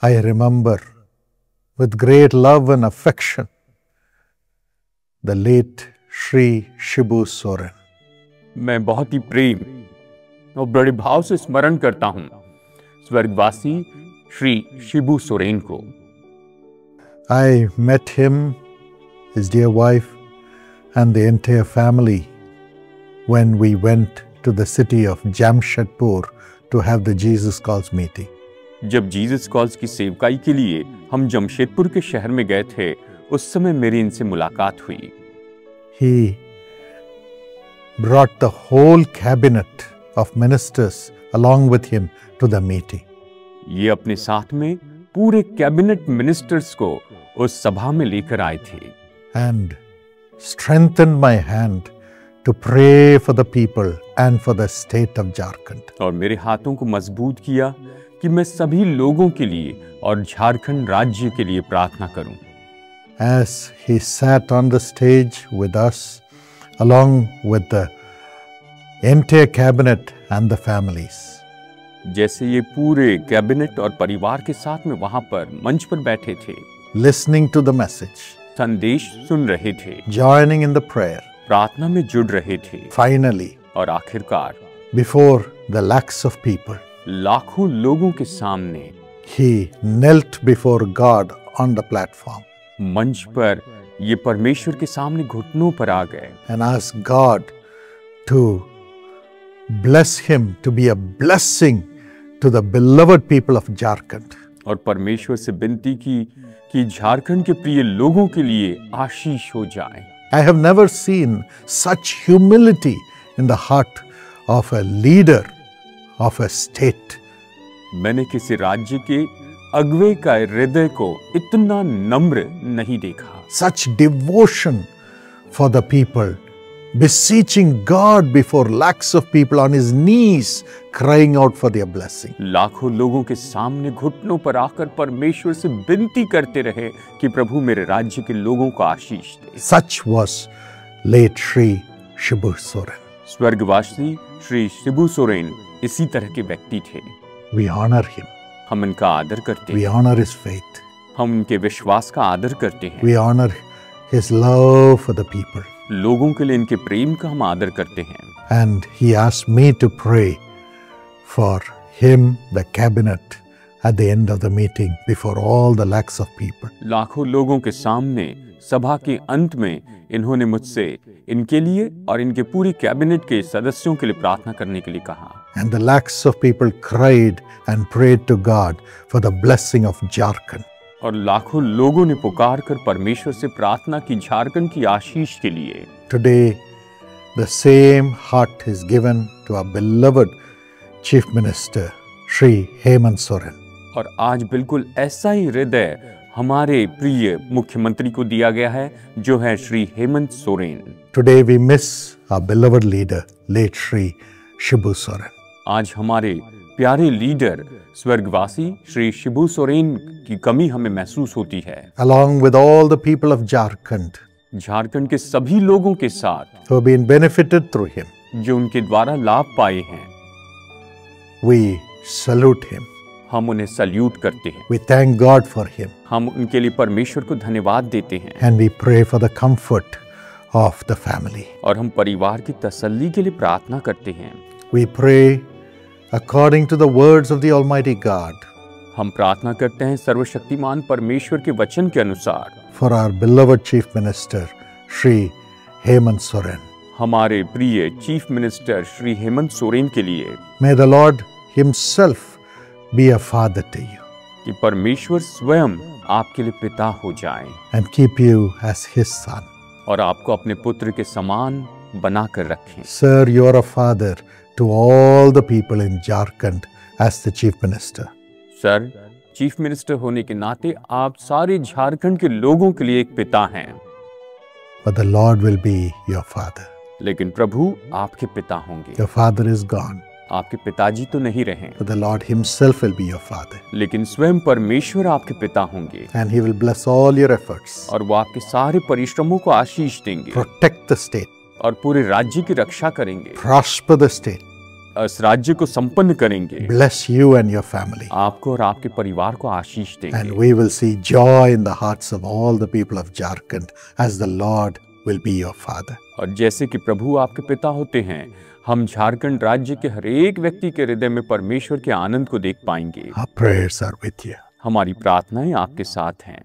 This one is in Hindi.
I remember with great love and affection the late Sri Shibu Soren. मैं बहुत ही प्रेम और बड़े भाव से स्मरण करता हूं स्वर्गवासी श्री शिबू सोरेन को। I met him, his dear wife, and the entire family when we went to the city of Jamshedpur to have the Jesus Calls meeting. जब जीसस कॉल्स की सेवकाई के लिए हम जमशेदपुर के शहर में गए थे, उस समय मेरी इनसे मुलाकात हुई। He brought the whole cabinet of ministers along with him to the meeting. ये अपने साथ में पूरे कैबिनेट मिनिस्टर्स को उस सभा में लेकर आए थे and strengthened my hand to pray for the people and for the state of Jharkhand. और मेरे हाथों को मजबूत किया कि मैं सभी लोगों के लिए और झारखंड राज्य के लिए प्रार्थना करूं। As he sat on the stage with us, along with the entire cabinet and the families, जैसे ये पूरे कैबिनेट और परिवार के साथ में वहां पर मंच पर बैठे थे, listening to the message, संदेश सुन रहे थे, joining in the prayer, प्रार्थना में जुड़ रहे थे, finally, और आखिरकार before the lakhs of people, लाखों लोगों के सामने he knelt before God on the platform मंच पर ये परमेश्वर के सामने घुटनों पर आ गए and asked God to bless him to be a blessing to the beloved people of Jharkhand. और परमेश्वर से विनती की कि झारखंड के प्रिय लोगों के लिए आशीष हो जाए। I have never seen such humility in the heart of a leader of a state. मैंने किसी राज्य के अगुवे का हृदय को इतना नम्र नहीं देखा। Such devotion for the people, beseeching God before lakhs of people on his knees, crying out for their blessing. लाखों लोगों के सामने घुटनों पर आकर परमेश्वर से विनती करते रहे कि प्रभु मेरे राज्य के लोगों को आशीष दे। Such was late Sri Shibu Soren. स्वर्गवासी श्री शिबू सोरेन इसी तरह के व्यक्ति थे। We honor him. हम इनका आदर करते We हैं। honor his faith. हम उनके विश्वास का आदर करते हैं। We honor his love for the people. लोगों के लिए इनके प्रेम का हम आदर करते हैं। And he asked me to pray for him, the cabinet, at the end of the meeting before all the lakhs of people. लाखों लोगों के सामने सभा के अंत में इन्होंने मुझसे इनके लिए और इनके पूरी कैबिनेट के सदस्यों के लिए प्रार्थना करने के लिए कहा। And the lakhs of people cried and prayed to God for the blessing of Jharkhand. और लाखों लोगों ने पुकार कर परमेश्वर से प्रार्थना की झारखंड की आशीष के लिए। Today, the same heart is given to our beloved Chief Minister, Sri Hemant Soren. और आज बिल्कुल ऐसा ही हृदय हमारे प्रिय मुख्यमंत्री को दिया गया है, जो है Shri Hemant Soren. Today we miss our beloved leader, late Sri Shibu Soren. आज हमारे प्यारे लीडर स्वर्गवासी श्री शिबू सोरेन की कमी हमें महसूस होती है। Along with all the people of Jharkhand Jharkhand के सभी लोगों के साथ who have been benefited through him, जो उनके द्वारा लाभ पाए हैं, we salute him. हम उन्हें सल्यूट करते हैं। We thank God for him हम उनके लिए परमेश्वर को धन्यवाद देते हैं and we pray for the comfort of the family. और हम परिवार की तसल्ली के लिए प्रार्थना करते हैं। We pray according to the words of the Almighty God हम प्रार्थना करते हैं सर्वशक्तिमान परमेश्वर के वचन के अनुसार for our beloved Chief Minister, Sri Hemant Soren. हमारे प्रिय चीफ मिनिस्टर श्री हेमंत सोरेन के लिए। May the Lord himself be a father to you कि परमेश्वर स्वयं आपके लिए पिता हो जाए and keep you as his son. और आपको अपने पुत्र के समान बनाकर रखें। Sir, you are a father to all the people in Jharkhand as the Chief Minister. Sir, chief minister होने के नाते आप सारे झारखंड के लोगों के लिए एक पिता हैं। But the Lord will be your father. लेकिन प्रभु आपके पिता होंगे। Your father is gone, आपके पिताजी तो नहीं रहे, but the Lord himself will be your father. लेकिन स्वयं परमेश्वर आपके पिता होंगे। And he will bless all your efforts. और वो आपके सारे परिश्रमों को आशीष देंगे Protect the state. और पूरे राज्य की रक्षा करेंगे। Prosper the state. इस राज्य को संपन्न करेंगे, bless you and your family. आपको और आपके परिवार को आशीष And देंगे। we will see joy in the hearts of all the people of Jharkhand as the Lord will be your Father. और जैसे कि प्रभु आपके पिता होते हैं, हम झारखंड राज्य के हर एक व्यक्ति के हृदय में परमेश्वर के आनंद को देख पाएंगे। Our prayers are with you. हमारी प्रार्थनाएं आपके साथ हैं।